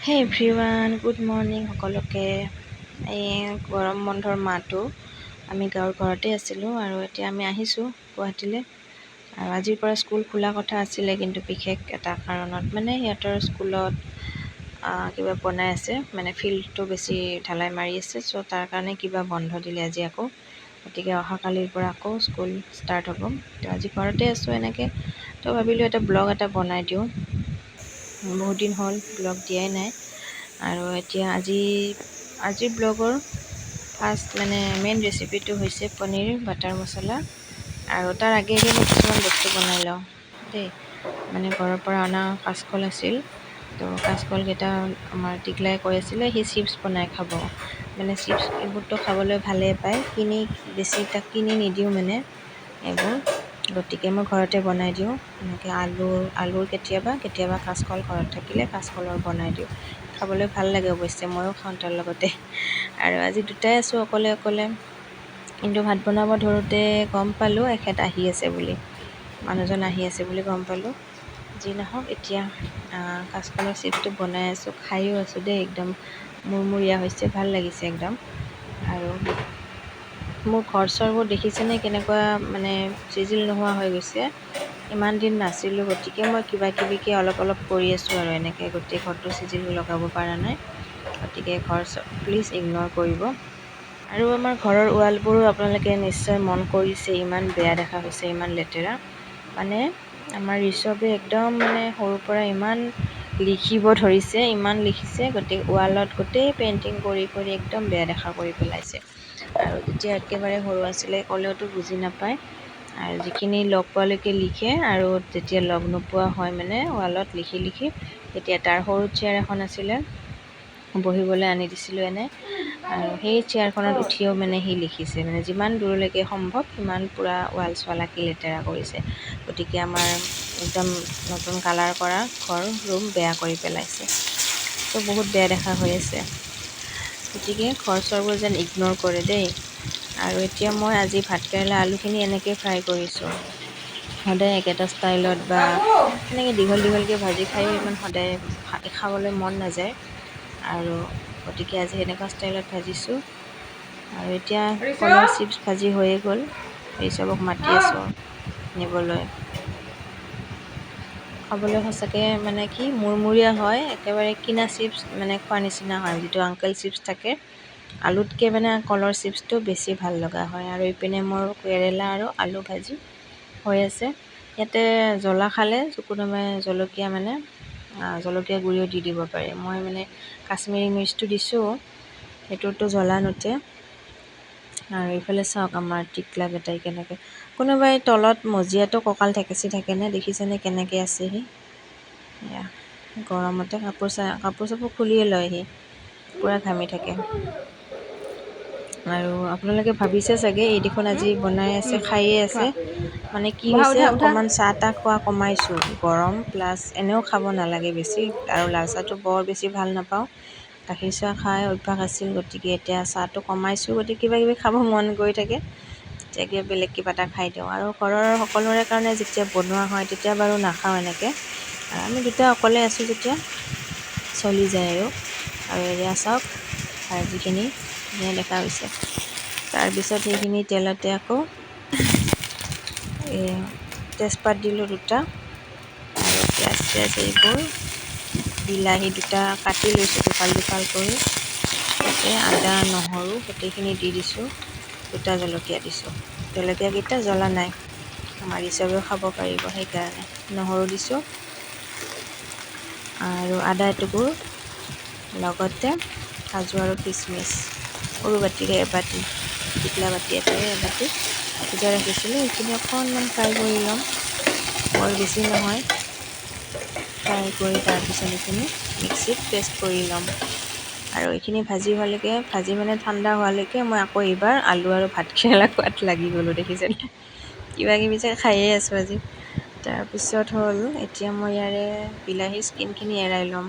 হে everyone, good morning সকলোকে। এই গৰম বন্ধৰ মাহটো আমি গাঁৱৰ ঘৰতে আছিলোঁ আৰু এতিয়া আমি আহিছোঁ গুৱাহাটীলৈ। আৰু আজিৰ পৰা স্কুল খোলা কথা আছিলে, কিন্তু বিশেষ এটা কাৰণত মানে সিহঁতৰ স্কুলত কিবা বনাই আছে, মানে ফিল্ডটো বেছি ঢালাই মাৰি আছে, চ' তাৰ কাৰণে কিবা বন্ধ দিলে আজি আকৌ। গতিকে অহাকালিৰ পৰা আকৌ স্কুল ষ্টাৰ্ট হ'ব। তো আজি ঘৰতে আছোঁ এনেকৈ, তো ভাবিলোঁ এটা ব্লগ এটা বনাই দিওঁ। বহুত দিন হ'ল ব্লগ দিয়াই নাই। আৰু এতিয়া আজিৰ ব্লগৰ ফাৰ্ষ্ট মানে মেইন ৰেচিপিটো হৈছে পনীৰ বাটাৰ মছলা। আৰু তাৰ আগে আগে মই কিছুমান বস্তু বনাই লওঁ দেই। মানে ঘৰৰ পৰা অনা কাচকল আছিল, তো কাচকলকেইটা আমাৰ টিকলাই কৈ আছিলে সি চিপছ বনাই খাব। মানে চিপছ এইবোৰতো খাবলৈ ভালেই পায়, বেছি তাক কিনি নিদিওঁ মানে এইবোৰ। গতিকে মই ঘৰতে বনাই দিওঁ এনেকৈ আলুৰ কেতিয়াবা কাচকল ঘৰত থাকিলে কাচকলৰ বনাই দিওঁ। খাবলৈ ভাল লাগে অৱশ্যে, ময়ো খাওঁ তাৰ লগতে। আৰু আজি দুটাই আছোঁ অকলে, কিন্তু ভাত বনাব ধৰোঁতে গম পালোঁ এখেত আহি আছে বুলি, মানুহজন আহি আছে বুলি গম পালোঁ। যি নহওক, এতিয়া কাচকলৰ চিপছটো বনাই আছোঁ, খায়ো আছোঁ দেই। একদম মুৰমূৰীয়া হৈছে, ভাল লাগিছে একদম। আৰু মোৰ ঘৰ চৰবোৰ দেখিছেনে কেনেকুৱা মানে চিজিল নোহোৱা হৈ গৈছে। ইমান দিন নাছিলোঁ, গতিকে মই কিবাকিবিকৈ অলপ কৰি আছোঁ আৰু এনেকৈ গোটেই ঘৰটো চিজিল লগাব পৰা নাই। গতিকে প্লিজ ইগন'ৰ কৰিব। আৰু আমাৰ ঘৰৰ ৱালবোৰো আপোনালোকে নিশ্চয় মন কৰিছে, ইমান বেয়া দেখা হৈছে, ইমান লেতেৰা। মানে আমাৰ ঋষভে একদম মানে সৰুৰ পৰা ইমান লিখিব ধৰিছে, ইমান লিখিছে, গোটেই ৱালত গোটেই পেইণ্টিং কৰি একদম বেয়া দেখা কৰি পেলাইছে। আৰু যেতিয়া একেবাৰে সৰু আছিলে ক'লেওতো বুজি নাপায়, আৰু যিখিনি লগ পোৱালৈকে লিখে, আৰু যেতিয়া লগ নোপোৱা হয় মানে ৱালত লিখি তেতিয়া তাৰ সৰু চেয়াৰ এখন আছিলে, বহিবলৈ আনি দিছিলোঁ এনে, আৰু সেই চেয়াৰখনত উঠিও মানে সি লিখিছে। মানে যিমান দূৰলৈকে সম্ভৱ সিমান পূৰা ৱাল চোৱালাকি লেতেৰা কৰিছে। গতিকে আমাৰ একদম নতুন কালাৰ কৰা ৰুম বেয়া কৰি পেলাইছে, ত' বহুত বেয়া দেখা হৈ আছে। গতিকে ঘৰ চৰবোৰ যেন ইগন'ৰ কৰে দেই। আৰু এতিয়া মই আজি ভাতকেৰেলা আলুখিনি এনেকৈ ফ্ৰাই কৰিছোঁ। সদায় একেটা ষ্টাইলত বা এনেকৈ দীঘলকৈ ভাজি খায়ো ইমান সদায় খাবলৈ মন নাযায়, আৰু গতিকে আজি সেনেকুৱা ষ্টাইলত ভাজিছোঁ। আৰু এতিয়া কলৰ চিপছ ভাজি হৈয়ে গ'ল, এই চবক মাতি আছোঁ নিবলৈ। খাবলৈ সঁচাকৈ মানে কি মুৰমূৰীয়া হয়, একেবাৰে কিনা চিপছ মানে খোৱাৰ নিচিনা হয়। যিটো আংকেল চিপছ থাকে, আলুতকৈ মানে কলৰ চিপছটো বেছি ভাল লগা হয়। আৰু ইপিনে মোৰ কেৰেলা আৰু আলু ভাজি হৈ আছে। ইয়াতে জ্বলা খালে কোনোবাই জলকীয়া গুড়িও দি দিব পাৰে। মই মানে কাশ্মীৰী মিৰ্চটো দিছোঁ, সেইটোতো জ্বলা নুঠে। আৰু এইফালে চাওক আমাৰ টিকলাকেইটাই কেনেকৈ, কোনোবাই তলত মজিয়াটো কঁকাল ঠেকেচি থাকেনে, দেখিছেনে কেনেকৈ আছে সি। এয়া গৰমতে কাপোৰ চাপোৰ খুলিয়ে লয় সি, পূৰা ঘামি থাকে। আৰু আপোনালোকে ভাবিছে চাগে এই দেখোন আজি বনাই আছে খায়ে আছে, মানে কি হৈছে অকণমান চাহ তাহ খোৱা কমাইছোঁ। গৰম প্লাছ এনেও খাব নালাগে বেছি, আৰু লাল চাহটো বৰ বেছি ভাল নাপাওঁ। গাখীৰ চাহ খাই অভ্যাস আছিল, গতিকে এতিয়া চাহটো কমাইছোঁ। গতিকে কিবাকিবি খাব মন গৈ থাকে, তেতিয়া বেলেগ কিবা এটা খাই দিওঁ। আৰু ঘৰৰ সকলোৰে কাৰণে যেতিয়া বনোৱা হয় তেতিয়া বাৰু নাখাওঁ এনেকৈ, আমি দুটা অকলে আছোঁ যেতিয়া চলি যায় আৰু এয়া চাওক ভাজিখিনি ধুনীয়া দেখা হৈছে। তাৰপিছত সেইখিনি তেলতে আকৌ তেজপাত দিলোঁ 2টা, আৰু পিঁয়াজ এইবোৰ, বিলাহী 2টা কাটি লৈছোঁ দুফাল কৰি, তাতে আদা নহৰু গোটেইখিনি দি দিছোঁ। 2টা জলকীয়া দিছোঁ, জলকীয়াকেইটা জ্বলা নাই, আমাৰ ঋষভেও খাব পাৰিব সেইকাৰণে। নহৰু দিছোঁ আৰু আদা এটুকুৰ, লগতে কাজু আৰু কিচমিচ সৰু বাতিৰে এবাটি, টিকলা বাতি এটাৰে এবাটি ভিজাই ৰাখিছিলোঁ। এইখিনি অকণমান ফ্ৰাই কৰি ল'ম, বৰ বেছি নহয়। ফ্ৰাই কৰি তাৰপিছত এইখিনি মিক্সিত পেষ্ট কৰি ল'ম। আৰু এইখিনি ভাজি মানে ঠাণ্ডা হোৱালৈকে মই আকৌ এইবাৰ আলু আৰু ভাতকেৰেলা খোৱাত লাগি গ'লোঁ, দেখিছেনে। কিবাকিবি যে খায়ে আছোঁ আজি। তাৰপিছত হ'ল এতিয়া মই ইয়াৰে বিলাহীৰ স্কিনখিনি এৰাই ল'ম।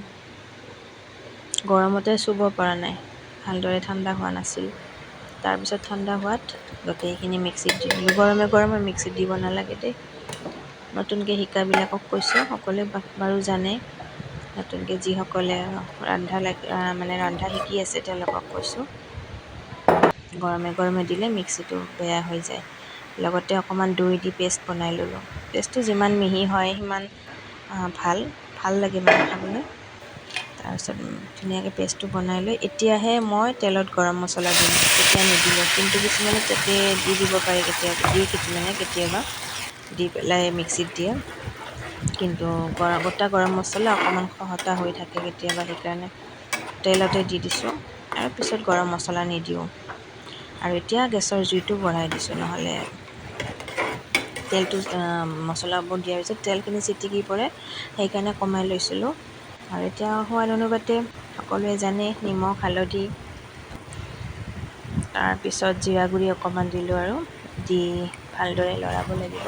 গৰমতে চুব পৰা নাই, ভালদৰে ঠাণ্ডা হোৱা নাছিল। তাৰপিছত ঠাণ্ডা হোৱাত গোটেইখিনি মিক্সিত দি দিলোঁ। গৰমে মিক্সিত দিব নালাগে দেই, নতুনকৈ শিকাবিলাকক কৈছোঁ, সকলোৱে বাৰু জানে। নতুনকৈ যিসকলে ৰন্ধা শিকি আছে তেওঁলোকক কৈছোঁ, গৰমে গৰমে দিলে মিক্সিটো বেয়া হৈ যায়। লগতে অকণমান দৈ দি পেষ্ট বনাই ল'লোঁ। পেষ্টটো যিমান মিহি হয় সিমান ভাল লাগে মানে খাবলৈ। তাৰপিছত ধুনীয়াকৈ পেষ্টটো বনাই লৈ এতিয়াহে মই তেলত গৰম মছলা দিম, তেতিয়া নিদিলোঁ। কিন্তু কিছুমানে তাতে দি দিব পাৰে, কেতিয়াবা দি পেলাই মিক্সিত দিয়ে। কিন্তু গোটা গৰম মছলা অকণমান খহটা হৈ থাকে কেতিয়াবা, সেইকাৰণে তেলতে দি দিছোঁ আৰু পিছত গৰম মছলা নিদিওঁ। আৰু এতিয়া গেছৰ জুইটো বঢ়াই দিছোঁ, নহ'লে তেলটো মছলাবোৰ দিয়াৰ পিছত তেলখিনি চিটিকি পৰে, সেইকাৰণে কমাই লৈছিলোঁ। আৰু এতিয়া সোৱাদ অনুপাতে সকলোৱে জানে নিমখ হালধি, তাৰপিছত জিৰা গুড়ি অকণমান দিলোঁ আৰু দি ভালদৰে লৰাব লাগিব।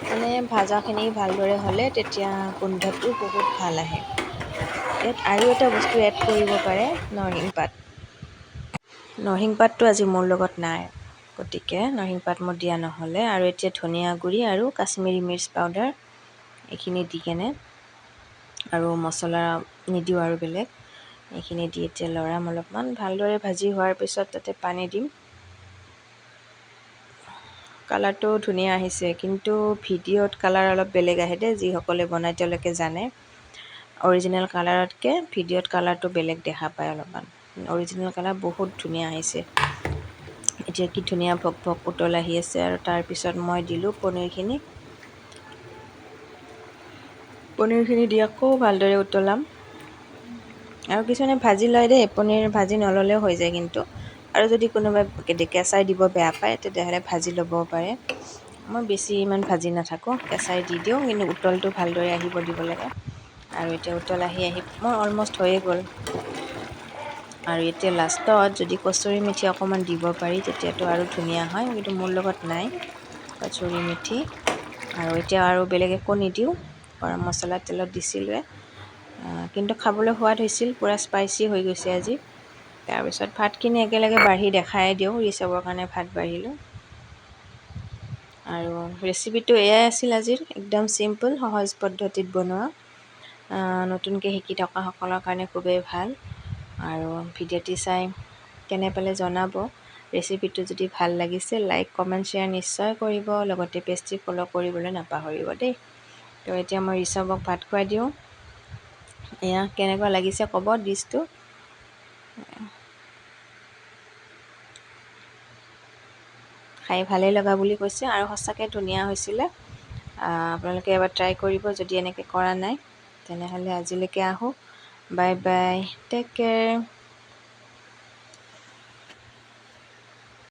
মানে ভাজাখিনি ভালদৰে হ'লে তেতিয়া গোন্ধটো বহুত ভাল আহে। ইয়াত আৰু এটা বস্তু এড কৰিব পাৰে, নৰসিংপাতটো আজি মোৰ লগত নাই, গতিকে নৰসিংপাত মোৰ দিয়া নহ'লে। আৰু এতিয়া ধনিয়া গুড়ি আৰু কাশ্মীৰী মিৰ্চ পাউডাৰ এইখিনি দি কেনে, আৰু মছলা নিদিওঁ আৰু বেলেগ, এইখিনি দি এতিয়া লৰাম অলপমান। ভালদৰে ভাজি হোৱাৰ পিছত তাতে পানী দিম। কালাৰটো ধুনীয়া আহিছে, কিন্তু ভিডিঅ'ত কালাৰ অলপ বেলেগ আহে দেই। যিসকলে বনায় তেওঁলোকে জানে, অৰিজিনেল কালাৰতকৈ ভিডিঅ'ত কালাৰটো বেলেগ দেখা পায় অলপমান। অৰিজিনেল কালাৰ বহুত ধুনীয়া আহিছে। এতিয়া কি ধুনীয়া ভক ভক উতল আহি আছে। আৰু তাৰপিছত মই দিলোঁ পনীৰখিনি দি আকৌ ভালদৰে উতলাম। আৰু কিছুমানে ভাজি লয় দেই, পনীৰ ভাজি নল'লেও হৈ যায় কিন্তু। আৰু যদি কোনোবাই কেঁচাই দিব বেয়া পায়, তেতিয়াহ'লে ভাজি ল'বও পাৰে। মই বেছি ইমান ভাজি নাথাকোঁ, কেঁচাই দি দিওঁ, কিন্তু উতলটো ভালদৰে আহিব দিব লাগে। আৰু এতিয়া উতল আহি মোৰ অলমষ্ট হৈয়ে গ'ল। আৰু এতিয়া লাষ্টত যদি কচুৰি মেথি অকণমান দিব পাৰি, তেতিয়াতো আৰু ধুনীয়া হয়, কিন্তু মোৰ লগত নাই কচুৰি মেথি। আৰু এতিয়া আৰু বেলেগ একো নিদিওঁ, গৰম মছলা তেলত দিছিলোঁৱে। কিন্তু খাবলৈ সোৱাদ হৈছিল, পূৰা স্পাইচি হৈ গৈছে আজি। তাৰপিছত ভাতখিনি একেলগে বাঢ়ি দেখাই দিওঁ, ঋষভৰ কাৰণে ভাত বাঢ়িলোঁ। আৰু ৰেচিপিটো এয়াই আছিল আজিৰ, একদম চিম্পুল সহজ পদ্ধতিত বনোৱা। নতুনকৈ শিকি থকাসকলৰ কাৰণে খুবেই ভাল। আৰু ভিডিঅ'টি চাই কেনে পালে জনাব। ৰেচিপিটো যদি ভাল লাগিছে, লাইক কমেণ্ট শ্বেয়াৰ নিশ্চয় কৰিব। লগতে পেজটি ফ'ল' কৰিবলৈ নাপাহৰিব দেই। তো এতিয়া মই ঋষভক ভাত খুৱাই দিওঁ। এয়া কেনেকুৱা লাগিছে ক'ব ডিছটো। খাই ভালেই লগা বুলি কৈছে, আৰু সঁচাকৈ ধুনীয়া হৈছিলে। আপোনালোকে এবাৰ ট্ৰাই কৰিব যদি এনেকৈ কৰা নাই। তেনেহ'লে আজিলৈকে আহোঁ। Bye bye, take care.